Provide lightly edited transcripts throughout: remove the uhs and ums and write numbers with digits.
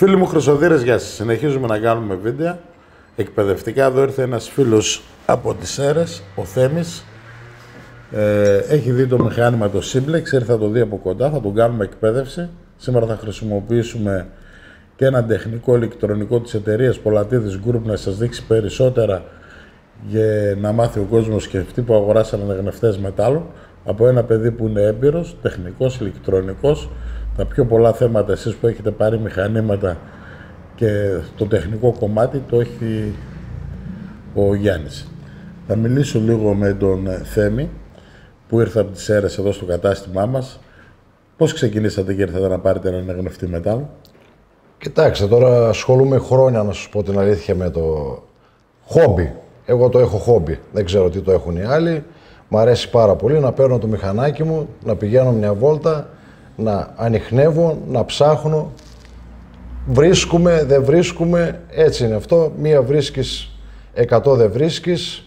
Φίλοι μου Χρυσοδύρες, γεια σας. Συνεχίζουμε να κάνουμε βίντεο εκπαιδευτικά. Εδώ ήρθε ένας φίλος από τις Σέρρες, ο Θέμης. Έχει δει το μηχάνημα το Simplex, ήρθε να το δει από κοντά, θα τον κάνουμε εκπαίδευση. Σήμερα θα χρησιμοποιήσουμε και ένα τεχνικό ηλεκτρονικό της εταιρείας Πολατίδης Group να σας δείξει περισσότερα για να μάθει ο κόσμος και αυτοί που αγοράσαν αναγνευτές μετάλλων από ένα παιδί που είναι έμπειρος, τεχνικός, ηλεκτρονικός. Τα πιο πολλά θέματα εσείς που έχετε πάρει μηχανήματα και το τεχνικό κομμάτι το έχει ο Γιάννης. Θα μιλήσω λίγο με τον Θέμη που ήρθε από τις Σέρρες εδώ στο κατάστημά μας. Πώς ξεκινήσατε και ήρθατε να πάρετε έναν αναγνευτή μετάλλο? Κοιτάξτε, τώρα ασχολούμαι χρόνια, να σας πω την αλήθεια, με το χόμπι. Εγώ το έχω χόμπι, δεν ξέρω τι το έχουν οι άλλοι. Μ' αρέσει πάρα πολύ να παίρνω το μηχανάκι μου, να πηγαίνω μια βόλτα, να ανιχνεύω, να ψάχνω. Βρίσκουμε, δεν βρίσκουμε, έτσι είναι αυτό. Μία βρίσκεις, 100 δεν βρίσκεις.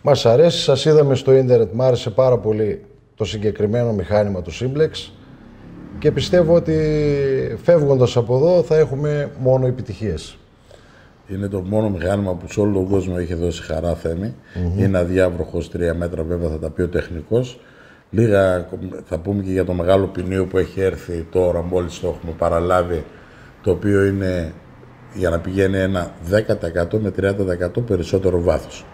Μας αρέσει, σας είδαμε στο ίντερνετ, μ' άρεσε πάρα πολύ το συγκεκριμένο μηχάνημα του Simplex και πιστεύω ότι φεύγοντας από εδώ θα έχουμε μόνο επιτυχίες. Είναι το μόνο μηχάνημα που σε όλο τον κόσμο έχει δώσει χαρά, Θέμη. Είναι αδιάβροχος, 3 μέτρα βέβαια θα τα πει ο τεχνικός. Λίγα θα πούμε και για το μεγάλο ποινίο που έχει έρθει τώρα, μόλις το έχουμε παραλάβει, το οποίο είναι για να πηγαίνει ένα 10% με 30% περισσότερο βάθος.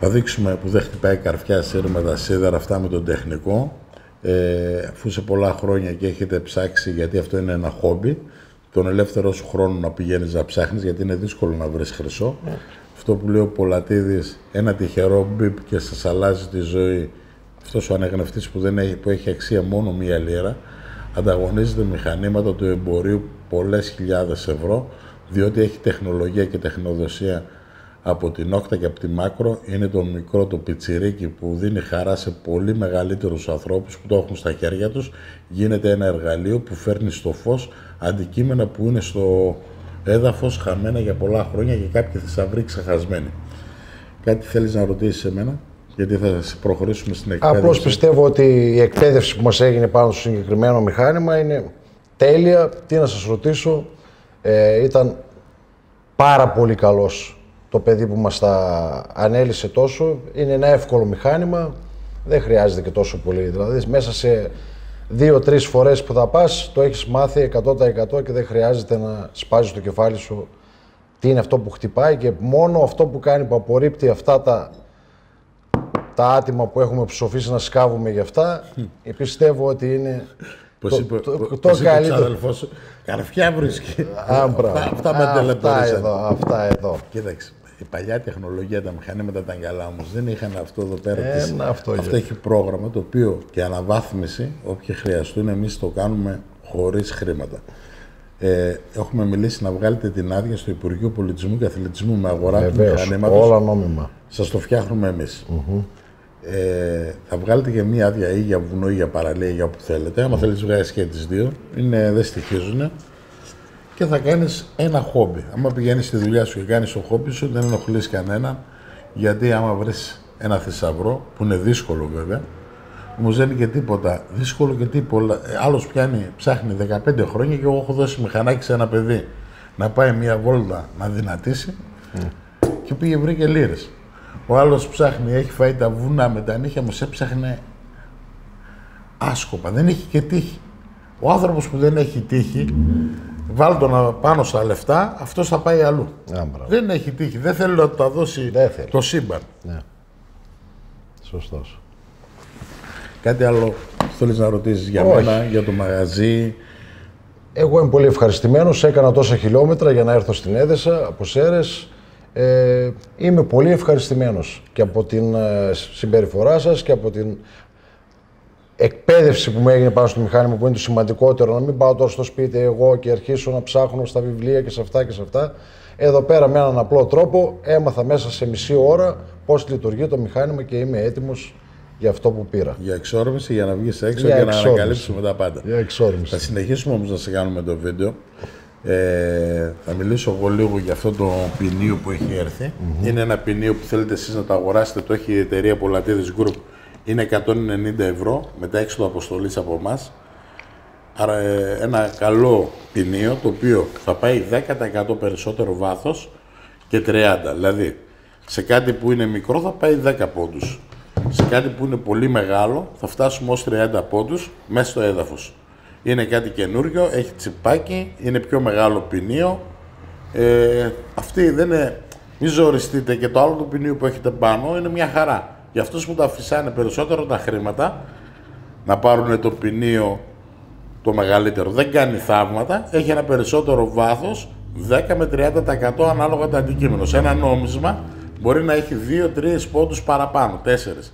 Θα δείξουμε που δεν χτυπάει καρφιά σύρμα τα σίδερα, αυτά με τον τεχνικό. Αφού σε πολλά χρόνια και έχετε ψάξει, γιατί αυτό είναι ένα χόμπι, τον ελεύθερο σου χρόνο να πηγαίνεις να ψάχνεις, γιατί είναι δύσκολο να βρεις χρυσό. Αυτό που λέει ο Πολατίδης, ένα τυχερό μπιπ και σας αλλάζει τη ζωή. Αυτός ο αναγνευτής που έχει αξία μόνο μία λίρα, ανταγωνίζεται μηχανήματα του εμπορίου πολλές χιλιάδες ευρώ, διότι έχει τεχνολογία και τεχνοδοσία από την Όκτα και από τη Μάκρο. Είναι το μικρό το πιτσιρίκι που δίνει χαρά σε πολύ μεγαλύτερους ανθρώπους που το έχουν στα χέρια τους. Γίνεται ένα εργαλείο που φέρνει στο φως αντικείμενα που είναι στο έδαφος χαμένα για πολλά χρόνια και κάποιοι θησαυροί ξεχασμένοι. Κάτι θέλεις να ρωτήσεις εμένα? Γιατί θα προχωρήσουμε στην εκπαίδευση. Απλώς πιστεύω ότι η εκπαίδευση που μας έγινε πάνω στο συγκεκριμένο μηχάνημα είναι τέλεια. Τι να σας ρωτήσω, ήταν πάρα πολύ καλός το παιδί που μας τα ανέλησε τόσο. Είναι ένα εύκολο μηχάνημα, δεν χρειάζεται και τόσο πολύ. Δηλαδή μέσα σε 2-3 φορές που θα πας το έχεις μάθει 100% και δεν χρειάζεται να σπάζεις το κεφάλι σου τι είναι αυτό που χτυπάει, και μόνο αυτό που κάνει, που απορρίπτει αυτά τα άτομα που έχουμε ψοφήσει να σκάβουμε γι' αυτά, πιστεύω ότι είναι το καλύτερο. Καρφιά βρίσκει. Αυτά με τελετώρισαν. Αυτά εδώ. Κοίταξε, η παλιά τεχνολογία, τα μηχανήματα ήταν καλά, όμως δεν είχαν αυτό εδώ πέρα. Αυτό έχει πρόγραμμα το οποίο και αναβάθμιση, όποιοι χρειαστούν, εμείς το κάνουμε χωρίς χρήματα. Έχουμε μιλήσει να βγάλετε την άδεια στο Υπουργείο Πολιτισμού και Αθλητισμού με αγορά του μηχανήματος. Όλα νόμιμα. Σας το φτιάχνουμε εμείς. Θα βγάλετε και μία άδεια ή για βουνό ή για παραλία ή για όπου θέλετε. Άμα θέλεις βγάζεις και τις δύο, δεν στοιχίζουν. Και θα κάνεις ένα χόμπι. Άμα πηγαίνεις στη δουλειά σου και κάνεις το χόμπι σου, δεν ενοχλείς κανέναν. Γιατί άμα βρεις ένα θησαυρό, που είναι δύσκολο βέβαια, όμως δεν είναι και τίποτα δύσκολο και τίποτα. Άλλος ψάχνει 15 χρόνια και εγώ έχω δώσει μηχανάκι σε ένα παιδί να πάει μία βόλτα να δυνατήσει και πήγε βρήκε λίρες. Ο άλλος ψάχνει, έχει φάει τα βουνά με τα νύχια, μας έψαχνε άσκοπα. Δεν έχει και τύχη. Ο άνθρωπος που δεν έχει τύχη, βάλει τον πάνω στα λεφτά, αυτός θα πάει αλλού. Δεν έχει τύχη. Δεν θέλει να τα δώσει το σύμπαν. Ναι. Σωστός. Κάτι άλλο θέλεις να ρωτήσεις για μένα, για το μαγαζί? Εγώ είμαι πολύ ευχαριστημένος. Έκανα τόσα χιλιόμετρα για να έρθω στην Έδεσα, από Σέρρες. Είμαι πολύ ευχαριστημένος και από την συμπεριφορά σας και από την εκπαίδευση που μου έγινε πάνω στο μηχάνημα, που είναι το σημαντικότερο. Να μην πάω τώρα στο σπίτι εγώ και αρχίσω να ψάχνω στα βιβλία και σε αυτά και σε αυτά. Εδώ πέρα με έναν απλό τρόπο έμαθα μέσα σε μισή ώρα πώς λειτουργεί το μηχάνημα και είμαι έτοιμος για αυτό που πήρα. Για εξόρμηση, για να βγεις έξω και να ανακαλύψουμε τα πάντα. Για εξόρμηση. Θα συνεχίσουμε όμως να σε κάνουμε το βίντεο. Θα μιλήσω εγώ λίγο για αυτό το ποινίο που έχει έρθει. Είναι ένα ποινίο που θέλετε εσείς να το αγοράσετε, το έχει η εταιρεία Πολατίδης Group. Είναι 190 ευρώ, μετά έξοδο αποστολής από εμάς. ένα καλό ποινίο, το οποίο θα πάει 10% περισσότερο βάθος και 30. Δηλαδή, σε κάτι που είναι μικρό θα πάει 10 πόντους. Σε κάτι που είναι πολύ μεγάλο θα φτάσουμε ως 30 πόντους μέσα στο έδαφος. Είναι κάτι καινούριο, έχει τσιπάκι, είναι πιο μεγάλο ποινίο. Αυτή δεν είναι... Μη ζοριστείτε, και το άλλο του ποινίου που έχετε πάνω είναι μια χαρά. Για αυτούς που τα αφησάνε περισσότερο τα χρήματα, να πάρουν το ποινίο το μεγαλύτερο. Δεν κάνει θαύματα, έχει ένα περισσότερο βάθος, 10 με 30% ανάλογα το αντικείμενο. Σε ένα νόμισμα μπορεί να έχει 2-3 πόντους παραπάνω, 4.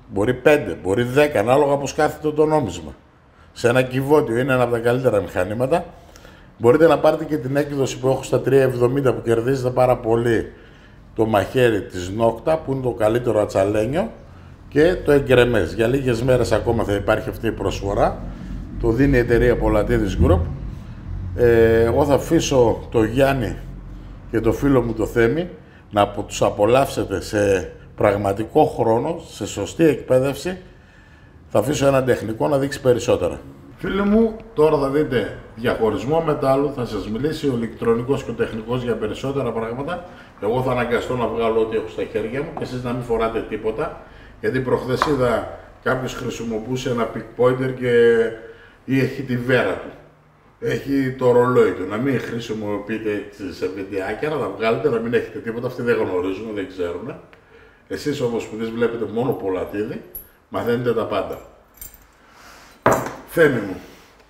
Μπορεί 5, μπορεί 10, ανάλογα πώς κάθεται το νόμισμα. Σε ένα κυβότιο, είναι ένα από τα καλύτερα μηχανήματα. Μπορείτε να πάρετε και την έκδοση που έχω στα 3,70 που κερδίζετε πάρα πολύ, το μαχαίρι της Νόκτα, που είναι το καλύτερο ατσαλένιο, και το εγκρεμές. Για λίγες μέρες ακόμα θα υπάρχει αυτή η προσφορά. Το δίνει η εταιρεία Πολατίδης Group. Εγώ θα αφήσω το Γιάννη και το φίλο μου το Θέμη να τους απολαύσετε σε πραγματικό χρόνο, σε σωστή εκπαίδευση. Θα αφήσω έναν τεχνικό να δείξει περισσότερα. Φίλοι μου, τώρα θα δείτε διαχωρισμό μετάλλου, θα σας μιλήσει ο ηλεκτρονικός και ο τεχνικός για περισσότερα πράγματα. Εγώ θα αναγκαστώ να βγάλω ό,τι έχω στα χέρια μου και εσείς να μην φοράτε τίποτα. Γιατί προχθές είδα κάποιος χρησιμοποιούσε ένα pick pointer ή έχει τη βέρα του. Έχει το ρολόι του. Να μην χρησιμοποιείτε σε βιντεάκια, να τα βγάλετε, να μην έχετε τίποτα. Αυτοί δεν γνωρίζουν, δεν ξέρουν. Εσείς όμως που δεν βλέπετε μόνο Πολατίδη, μαθαίνετε τα πάντα. Θέμη μου.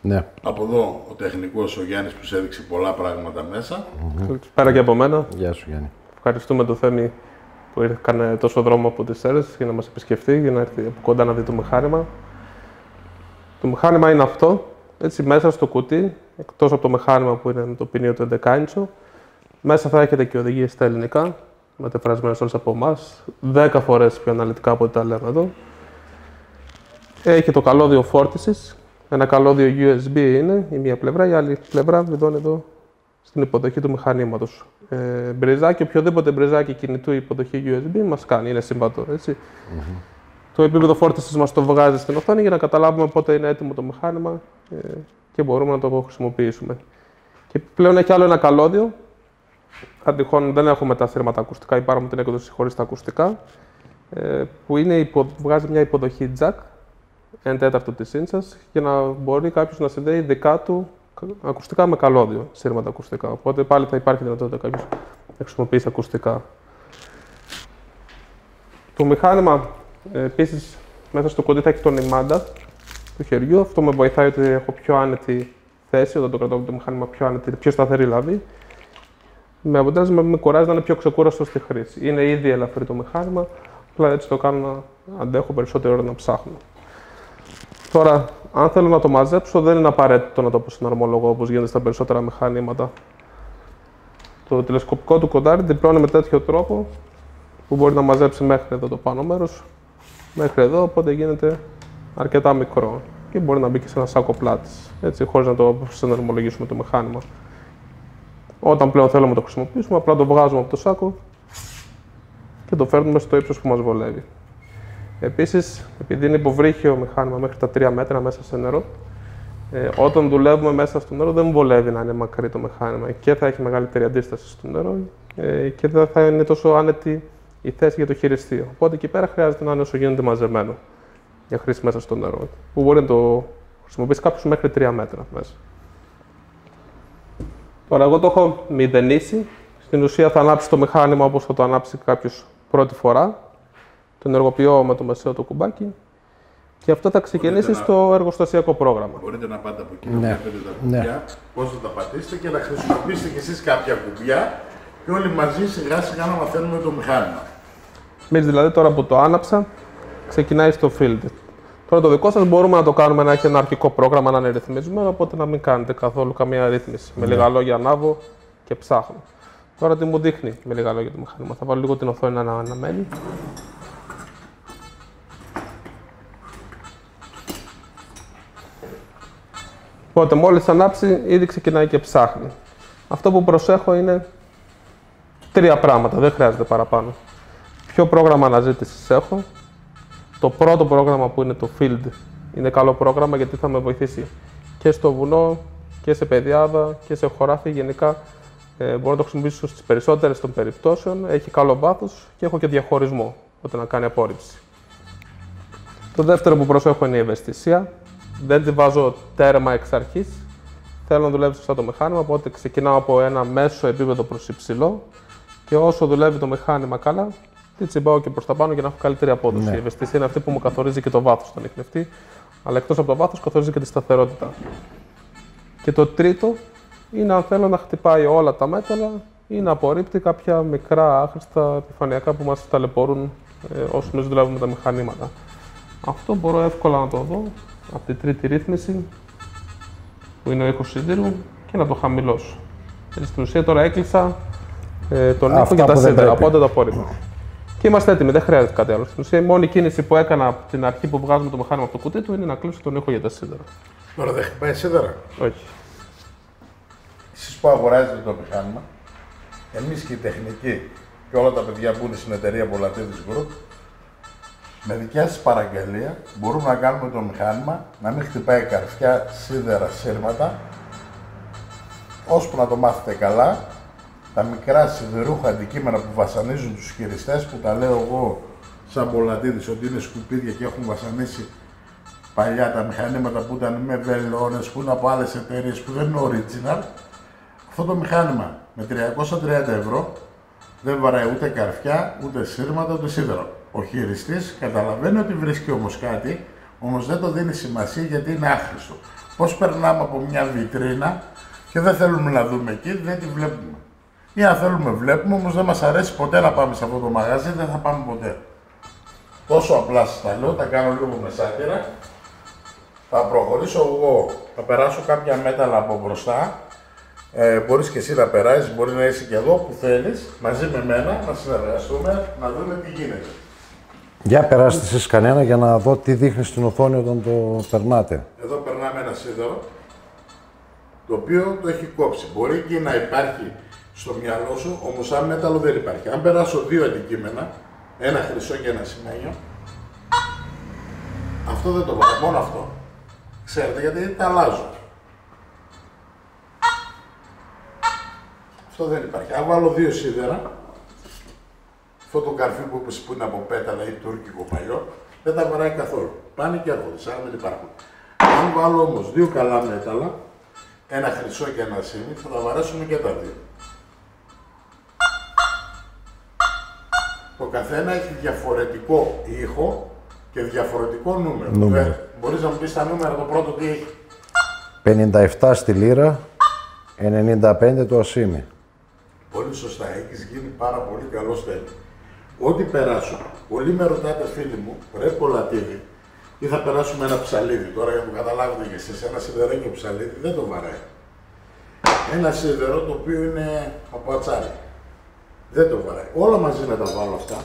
Ναι. Από εδώ ο τεχνικός ο Γιάννης που σε έδειξε πολλά πράγματα μέσα. Πέρα και από μένα. Γεια σου, Γιάννη. Ευχαριστούμε τον Θέμη που έκανε τόσο δρόμο από τις Σέρρες για να μας επισκεφτεί, για να έρθει από κοντά να δει το μηχάνημα. Το μηχάνημα είναι αυτό, έτσι μέσα στο κουτί, εκτός από το μηχάνημα που είναι το ποινίο του 11 ίντσο. Μέσα θα έχετε και οδηγίες στα ελληνικά, μεταφρασμένες όλες από εμάς, 10 φορές πιο αναλυτικά από ό,τι τα λέμε εδώ. Έχει το καλώδιο φόρτισης, ένα καλώδιο USB είναι η μία πλευρά, η άλλη πλευρά βιδώνει εδώ στην υποδοχή του μηχανήματος. Μπριζάκι, οποιοδήποτε μπριζάκι κινητού υποδοχή USB μας κάνει, είναι συμβατό, έτσι. Το επίπεδο φόρτισης μας το βγάζει στην οθόνη για να καταλάβουμε πότε είναι έτοιμο το μηχάνημα και μπορούμε να το χρησιμοποιήσουμε. Και πλέον έχει άλλο ένα καλώδιο. Αν τυχόν δεν έχουμε τα σύρματα ακουστικά ή πάρουμε την έκδοση χωρίς τα ακουστικά, που βγάζει μια υποδοχή jack, 1/4 της ίντσας, για να μπορεί κάποιος να συνδέει δικά του ακουστικά με καλώδιο, σύρματα ακουστικά. Οπότε πάλι θα υπάρχει δυνατότητα κάποιος να χρησιμοποιήσει ακουστικά. Το μηχάνημα επίσης μέσα στο κοντί θα έχει τον ημάντα του χεριού. Αυτό με βοηθάει ότι έχω πιο άνετη θέση, όταν το κρατάω το μηχάνημα πιο άνετη, πιο σταθερή λαβή. Με αποτέλεσμα με κουράζει να είναι πιο ξεκούραστο στη χρήση. Είναι ήδη ελαφρύ το μηχάνημα, απλά έτσι το κάνω να αντέχω περισσότερη ώρα να ψάχνω. Τώρα, αν θέλω να το μαζέψω, δεν είναι απαραίτητο να το προσυναρμολογώ όπως γίνεται στα περισσότερα μηχανήματα. Το τηλεσκοπικό του κοντάρι διπλώνει με τέτοιο τρόπο που μπορεί να μαζέψει μέχρι εδώ το πάνω μέρος, μέχρι εδώ, οπότε γίνεται αρκετά μικρό και μπορεί να μπει και σε ένα σάκο πλάτης, έτσι, χωρίς να το προσυναρμολογήσουμε το μηχάνημα. Όταν πλέον θέλουμε να το χρησιμοποιήσουμε, απλά το βγάζουμε από το σάκο και το φέρνουμε στο ύψος που μας βολεύει. Επίσης, επειδή είναι υποβρύχιο μηχάνημα μέχρι τα 3 μέτρα μέσα σε νερό, όταν δουλεύουμε μέσα στο νερό δεν βολεύει να είναι μακρύ το μηχάνημα και θα έχει μεγαλύτερη αντίσταση στο νερό και δεν θα είναι τόσο άνετη η θέση για το χειριστείο. Οπότε εκεί πέρα χρειάζεται να είναι όσο γίνεται μαζεμένο για χρήση μέσα στο νερό, που μπορεί να το χρησιμοποιήσει κάποιος μέχρι 3 μέτρα μέσα. Τώρα, εγώ το έχω μηδενίσει. Στην ουσία θα ανάψει το μηχάνημα όπως θα το ανάψει κάποιος πρώτη φορά. Το ενεργοποιώ με το μεσαίο το κουμπάκι και αυτό θα ξεκινήσει στο εργοστασιακό πρόγραμμα. Μπορείτε να πάτε από εκεί να βλέπετε τα κουμπιά, πώς θα τα πατήσετε και να χρησιμοποιήσετε κι εσείς κάποια κουμπιά και όλοι μαζί σιγά σιγά να μαθαίνουμε το μηχάνημα. Εμείς δηλαδή τώρα που το άναψα, ξεκινάει στο field. Τώρα το δικό σας μπορούμε να το κάνουμε να έχει ένα αρχικό πρόγραμμα, να είναι ρυθμισμένο, οπότε να μην κάνετε καθόλου καμία ρύθμιση. Με λίγα λόγια ανάβω και ψάχνω. Τώρα τι μου δείχνει με λίγα λόγια το μηχάνημα. Θα βάλω λίγο την οθόνη να αναμένει. Οπότε μόλις ανάψει, ήδη ξεκινάει και ψάχνει. Αυτό που προσέχω είναι 3 πράγματα, δεν χρειάζεται παραπάνω. Ποιο πρόγραμμα αναζήτησης έχω. Το πρώτο πρόγραμμα που είναι το Field είναι καλό πρόγραμμα γιατί θα με βοηθήσει και και στο βουνό και σε πεδιάδα και σε χωράφι. Γενικά μπορώ να το χρησιμοποιήσω στις περισσότερες των περιπτώσεων. Έχει καλό βάθος και έχω και διαχωρισμό όταν να κάνει απόρριψη. Το δεύτερο που προσέχω είναι η ευαισθησία. Δεν τη βάζω τέρμα εξ αρχής. Θέλω να δουλεύει σωστά το μηχάνημα, οπότε ξεκινάω από ένα μέσο επίπεδο προς υψηλό και όσο δουλεύει το μηχάνημα καλά, τη τσιμπάω και προς τα πάνω για να έχω καλύτερη απόδοση. Η ευαισθησία είναι αυτή που μου καθορίζει και το βάθος του ανιχνευτή, αλλά εκτός από το βάθος καθορίζει και τη σταθερότητα. Και το τρίτο είναι αν θέλω να χτυπάει όλα τα μέταλλα ή να απορρίπτει κάποια μικρά άχρηστα επιφανειακά που μας ταλαιπωρούν όσους εμείς δουλεύουμε με τα μηχανήματα. Αυτό μπορώ εύκολα να το δω από τη τρίτη ρύθμιση, που είναι ο ήχος σιδήρου, και να το χαμηλώσω. Γιατί στην ουσία τώρα έκλεισα τον ήχο και τα σίδερα, οπότε το απόρριπα. Και είμαστε έτοιμοι, δεν χρειάζεται κάτι άλλο. Στην ουσία η μόνη κίνηση που έκανα από την αρχή που βγάζουμε το μηχάνημα από το κουτί του είναι να κλείσω τον ήχο για τα σίδερα. Τώρα δεν χτυπάει σίδερα. Όχι. Εσείς που αγοράζετε το μηχάνημα, εμείς και οι τεχνικοί και όλα τα παιδιά που είναι στην εταιρεία Volatility Group, με δικιά σας παραγγελία μπορούμε να κάνουμε το μηχάνημα να μην χτυπάει καρφιά, σίδερα, σύρματα, ώσπου να το μάθετε καλά. Τα μικρά σιδερούχα αντικείμενα που βασανίζουν τους χειριστές, που τα λέω εγώ σαν Volatility ότι είναι σκουπίδια και έχουν βασανίσει παλιά τα μηχανήματα που ήταν με βελόνες, που είναι από άλλες εταιρείες που δεν είναι original. Αυτό το μηχάνημα με 330 ευρώ δεν βαράει ούτε καρφιά, ούτε σύρματα, ούτε σίδερο. Ο χειριστής καταλαβαίνει ότι βρίσκει όμως κάτι, όμως δεν το δίνει σημασία γιατί είναι άχρηστο. Πώς περνάμε από μια βιτρίνα και δεν θέλουμε να δούμε εκεί, δεν τη βλέπουμε. Ή αν θέλουμε βλέπουμε, όμως δεν μας αρέσει ποτέ να πάμε σε αυτό το μαγαζί, δεν θα πάμε ποτέ. Τόσο απλά σας τα λέω, τα κάνω λίγο με σάκερα. Θα προχωρήσω εγώ, θα περάσω κάποια μέταλλα από μπροστά. Μπορείς και εσύ να περάσεις, μπορεί να είσαι και εδώ που θέλεις, μαζί με μένα, να συνεργαστούμε, να δούμε τι γίνεται. Για περάστε εσείς κανένα για να δω τι δείχνει στην οθόνη όταν το περνάτε. Εδώ περνάμε ένα σίδερο, το οποίο το έχει κόψει. Μπορεί και να υπάρχει στο μυαλό σου, όμως σαν μέταλλο δεν υπάρχει. Αν περάσω δύο αντικείμενα, ένα χρυσό και ένα σημαίνιο, αυτό δεν το βάζω, μόνο αυτό. Ξέρετε γιατί τα αλλάζω. Αυτό δεν υπάρχει. Αν βάλω δύο σίδερα, αυτό το καρφί που είπες που είναι από πέταλα ή τουρκικό παλιό, δεν τα βαράει καθόλου. Πάνε και έρχονται, σαν να μην υπάρχουν. Αν βάλω όμως δύο καλά μέταλλα, ένα χρυσό και ένα σίμι, θα τα βαρέσουμε και τα δύο. Το καθένα έχει διαφορετικό ήχο και διαφορετικό νούμερο. Μπορείς να μου πεις τα νούμερα, το πρώτο τι έχει? 57 στη λίρα, 95 το ασίμι. Πολύ σωστά, έχεις γίνει πάρα πολύ καλός τέλει. Ό,τι περάσω, πολλοί με ρωτάτε φίλοι μου, ρε Volatility, ή θα περάσουμε ένα ψαλίδι. Τώρα για να το καταλάβετε και εσείς, ένα σιδερένιο ψαλίδι δεν το βαράει. Ένα σίδερο το οποίο είναι από ατσάρι. Δεν το βαράει. Όλα μαζί να τα βάλω αυτά.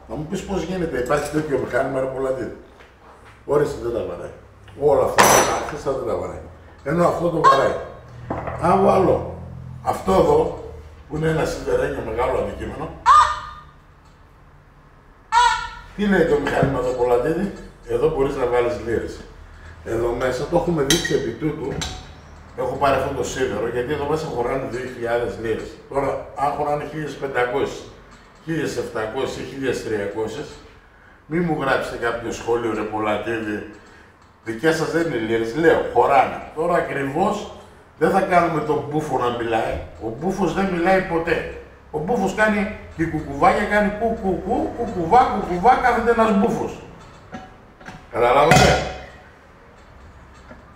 Θα μου πεις πώς γίνεται, υπάρχει τέτοιο μηχάνημα ρε Volatility. Όριστε δεν τα βαράει. Όλα αυτά τα άρχιστα δεν τα βαράει. Ενώ αυτό το βαράει. Αν βάλω αυτό εδώ, που είναι ένα σιδερένιο μεγάλο αντικείμενο, τι λέει το μηχάνημα το Volatility? Εδώ μπορείς να βάλεις λίρες. Εδώ μέσα το έχουμε δείξει επί τούτου. Έχω πάρει αυτό το σίδερο γιατί εδώ μέσα χωράνε 2.000 λίρες. Τώρα, αν χωράνε 1.500, 1.700 ή 1.300, μη μου γράψετε κάποιο σχόλιο ρε Volatility, δικές σας δεν είναι λίρες. Λέω, χωράνε. Τώρα ακριβώς δεν θα κάνουμε τον μπούφο να μιλάει. Ο μπούφος δεν μιλάει ποτέ. Ο μπούφος κάνει και κουκουβάκια, κάνει κουκουβά, κάθεται ένας μπούφος. Καταλάβατε.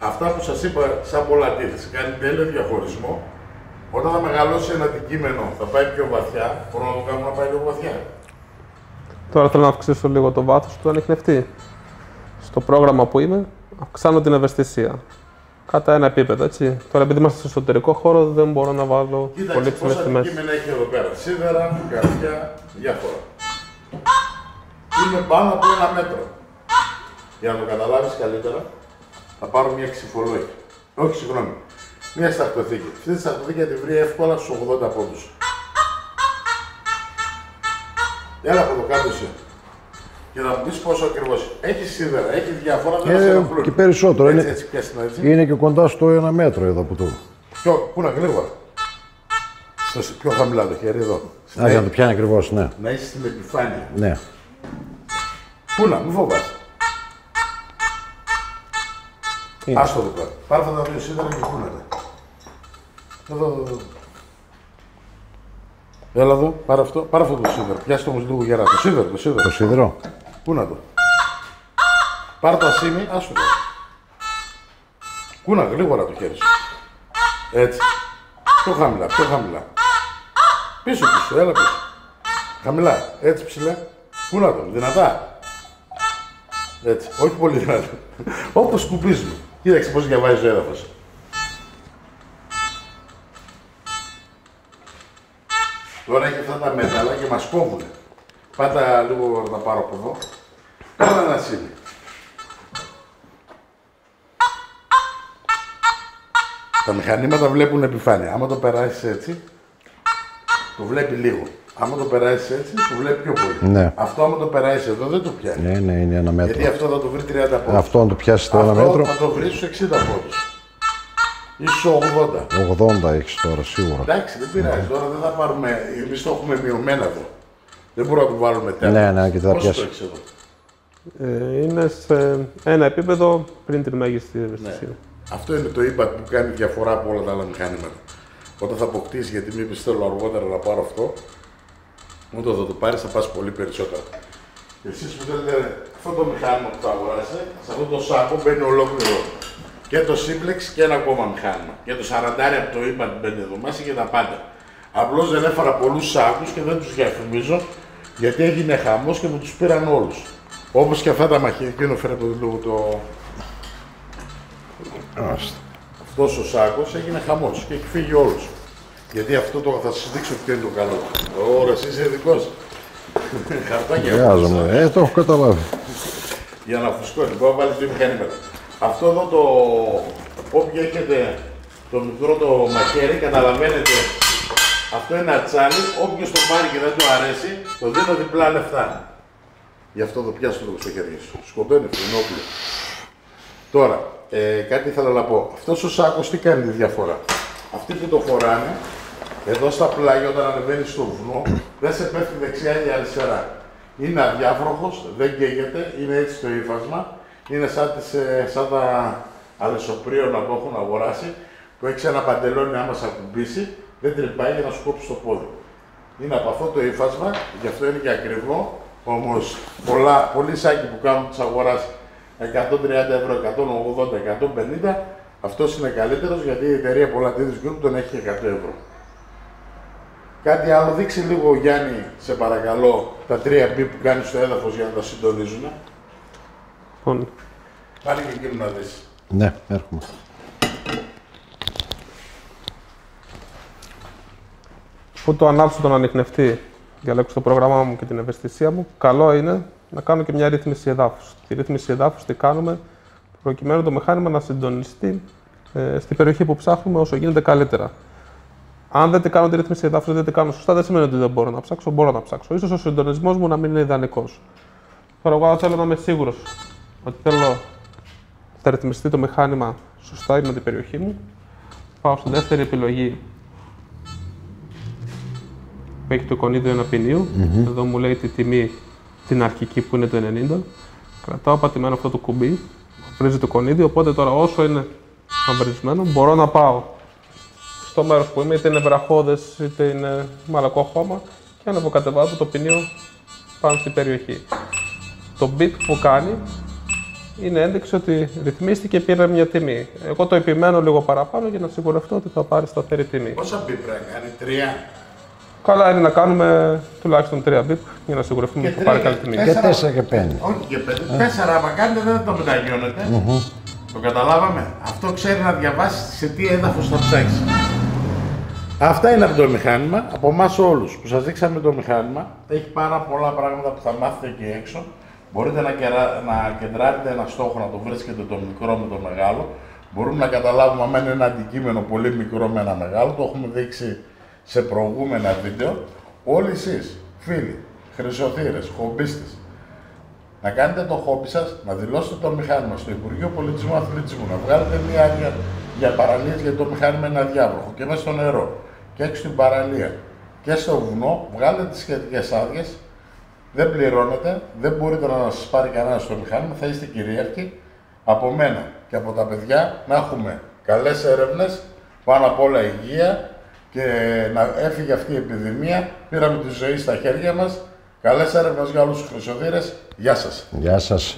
Αυτά που σας είπα σαν Volatility, κάνει τέλειο διαχωρισμό. Όταν θα μεγαλώσει ένα αντικείμενο, θα πάει πιο βαθιά, μπορώ να το κάνω να πάει πιο βαθιά. Τώρα θέλω να αυξήσω λίγο το βάθος του ανιχνευτή. Στο πρόγραμμα που είμαι, αυξάνω την ευαισθησία. Κατά ένα επίπεδο, έτσι. Τώρα, επειδή είμαστε στο εσωτερικό χώρο, δεν μπορώ να βάλω πολύ ψηλές τιμές. Κοίταξε, αντικείμενα έχει εδώ πέρα. Σίδερα, καρδιά, διάφορα. Είναι πάνω από 1 μέτρο. Για να το καταλάβεις καλύτερα, θα πάρω μια ξυφολόγη. Όχι, συγγνώμη. Μια σταχτοθήκη. Αυτή τη σταχτοθήκη θα τη βρει εύκολα στους 80 πόντους. Έλα από το κάτω εσύ. Και θα μου πεις πόσο ακριβώς. Έχει σίδερα, έχει διάφορα, δεν σε ενοχλούν. Και περισσότερο. Έτσι, έτσι. Είναι και κοντά στο 1 μέτρο εδώ που το. Πού να γρήγορα. Πιο χαμηλά το χέρι εδώ. Για να το πιάνει ακριβώς, ναι. Να είσαι στην επιφάνεια. Ναι. Πού να, μην φοβάσαι. Άστο εδώ πέρα. Πάρε αυτά τα δύο σίδερα και πούνατε. Εδώ. Έλα εδώ, πάρε αυτό το σίδερο. Πιάσε το όμως λίγο γερά. Το σίδερο. Το σίδερο. Πού να το. Πάρε το ασίμι, άστο το. Κούνα γρήγορα το χέρι σου. Έτσι. Πιο χαμηλά. Πίσω, έλα πίσω. Χαμηλά, έτσι ψηλά. Πού να το, δυνατά. Έτσι, όχι πολύ δυνατά. Όπως σκουπίζουμε. Κοίταξε πώς διαβάζει το έδαφος. Τώρα έχει αυτά τα μέταλλα και μας κόβουνε. Πάτα λίγο να πάρω από εδώ. Κάνα ένα σύνη. Τα μηχανήματα βλέπουν επιφάνεια. Άμα το περάσεις έτσι, το βλέπει λίγο. Άμα το περάσεις έτσι, το βλέπει πιο πολύ. Ναι. Αυτό άμα το περάσεις εδώ δεν το πιάνει. Ναι, είναι ένα μέτρο. Γιατί αυτό θα το βρει 30 πόντους. Αυτό αν το πιάσει το ένα μέτρο. Θα το βρει στους 60 πόντους. Ή στους 80. 80 έχεις τώρα, σίγουρα. Εντάξει, δεν πειράζει. Τώρα δεν θα πάρουμε. Εμείς το έχουμε μειωμένα εδώ. Δεν μπορούμε να το βάλουμε τέλος. Ναι, και θα Πόσο πιάσει. το έχεις εδώ. Είναι σε ένα επίπεδο πριν την μέγιστη ευαισθησία. Ναι. Αυτό είναι το impact που κάνει διαφορά από όλα τα άλλα μηχανήματα. Όταν θα αποκτήσεις, γιατί μη πεις θέλω αργότερα να πάρω αυτό, όταν θα το πάρεις θα πας πολύ περισσότερο. Και εσείς που θέλετε αυτό το μηχάνημα που θα αγοράσετε, σε αυτό το σάκο μπαίνει ολόκληρο. Και το simplex και ένα ακόμα μηχάνημα. Και το 40 από το impact μπαίνει εδώ μέσα και τα πάντα. Απλώς δεν έφερα πολλούς σάκους και δεν τους διαφημίζω, γιατί έγινε χαμός και μου τους πήραν όλους. Όπως και αυτά τα μαχαίρια, εκείνο φέρε το λίγο το... Αυτός ο σάκος έγινε χαμός και έχει φύγει όλους. Γιατί αυτό το θα σας δείξω ποιο είναι το καλό. Ωραία, εσύ είσαι ειδικός. Χαρτάκια. Χρειάζομαι, το έχω καταλάβει. Για να φουσκώσει, μπορεί να βάλεις δύο μηχανήματα. Αυτό εδώ το... Όποιοι έχετε το μικρό το μαχαίρι, καταλαβαίνετε. Αυτό είναι ατσάλι, όποιος το πάρει και δεν του αρέσει, το δίνω διπλά λεφτά. Γι' αυτό το πιάσω το στο χέρι σου. Σκοτώνει φρενόπλο. Τώρα, κάτι ήθελα να πω. Αυτός ο σάκος τι κάνει τη διαφορά. Αυτοί που το φοράνε, εδώ στα πλάγια όταν ανεβαίνεις στο βουνό, δεν σε πέφτει δεξιά ή αριστερά. Είναι αδιάφροχος, δεν καίγεται, είναι έτσι το ύφασμα. Είναι σαν τα αλεσοπρίωνα που έχουν αγοράσει, που έχεις ένα παντελόνι άμα σε ακουμπήσει, δεν τρυπάει για να σου κόψει το πόδι. Είναι από αυτό το ύφασμα, γι' αυτό είναι και ακριβό. Όμως πολλοί σάκοι που κάνουν της αγοράς 130 ευρώ, 180, 150, αυτός είναι καλύτερος γιατί η εταιρεία Polatidis Group τον έχει 100 ευρώ. Κάτι άλλο, δείξει λίγο Γιάννη, σε παρακαλώ, τα 3 B που κάνει στο έδαφος για να τα συντονίζουν. Λοιπόν, Πάλι και εκείνο να δεις. Ναι, έρχομαι. αφού το ανάψω τον ανιχνευτή, διαλέξω το πρόγραμμά μου και την ευαισθησία μου, καλό είναι να κάνω και μια ρύθμιση εδάφους. Τη ρύθμιση εδάφους τι κάνουμε, προκειμένου το μηχάνημα να συντονιστεί στην περιοχή που ψάχνουμε όσο γίνεται καλύτερα. Αν δεν την κάνω τη ρύθμιση εδάφους, δεν την κάνω σωστά, δεν σημαίνει ότι δεν μπορώ να ψάξω. Μπορώ να ψάξω. Ίσως ο συντονισμός μου να μην είναι ιδανικός. Τώρα, εγώ θέλω να είμαι σίγουρος ότι θα ρυθμιστεί το μηχάνημα σωστά με την περιοχή μου. Πάω στη δεύτερη επιλογή που έχει το εικονίδιο εναπηνίου. Εδώ μου λέει τη τιμή την αρχική που είναι το 90. Κρατάω πατημένο αυτό το κουμπί, βρίζει το εικονίδιο, οπότε τώρα όσο είναι αμπρισμένο μπορώ να πάω στο μέρος που είμαι, είτε είναι βραχώδες είτε είναι μαλακό χώμα και να αποκατεβάζω το ποινίο πάνω στην περιοχή. Το beep που κάνει είναι ένδειξη ότι ρυθμίστηκε και πήρε μια τιμή. Εγώ το επιμένω λίγο παραπάνω για να σιγουρευτώ ότι θα πάρει σταθερή τιμή. Πόσα beep πρέπει να κάνει, 3? Καλά είναι να κάνουμε τουλάχιστον 3 beep για να σιγουρευτούμε ότι θα πάρει καλή τιμή. Και 4 και 5. Όχι και 5. 4 άμα κάνετε δεν το μεταγιώνετε. Το καταλάβαμε. Αυτό ξέρει να διαβάσει σε τι έδαφος θα ψάξει. Αυτά είναι από το μηχάνημα. Από εμάς όλους που σας δείξαμε το μηχάνημα, έχει πάρα πολλά πράγματα που θα μάθετε εκεί έξω. Μπορείτε να κεντράρετε ένα στόχο, να το βρίσκετε το μικρό με το μεγάλο. Μπορούμε να καταλάβουμε αν είναι ένα αντικείμενο πολύ μικρό με ένα μεγάλο. Το έχουμε δείξει σε προηγούμενα βίντεο. Όλοι εσείς, φίλοι, χρυσοθύρες, χομπίστες, να κάνετε το χόμπι σας, να δηλώσετε το μηχάνημα στο Υπουργείο Πολιτισμού Αθλητισμού, να βγάλετε μια άδεια για παραλίες, γιατί το μηχάνημα είναι αδιάβροχο και μέσα στο νερό και έξω στην παραλία και στο βουνό, βγάλετε τις σχετικές άδειες. Δεν πληρώνετε, δεν μπορείτε να σας πάρει κανένα στο μηχάνημα, θα είστε κυρίαρχοι. Από μένα και από τα παιδιά να έχουμε καλές έρευνες, πάνω απ' όλα υγεία και να έφυγε αυτή η επιδημία. Πήραμε τη ζωή στα χέρια μας. Καλές έρευνες για όλους τους χρυσοδύρες. Γεια σας. Γεια σας.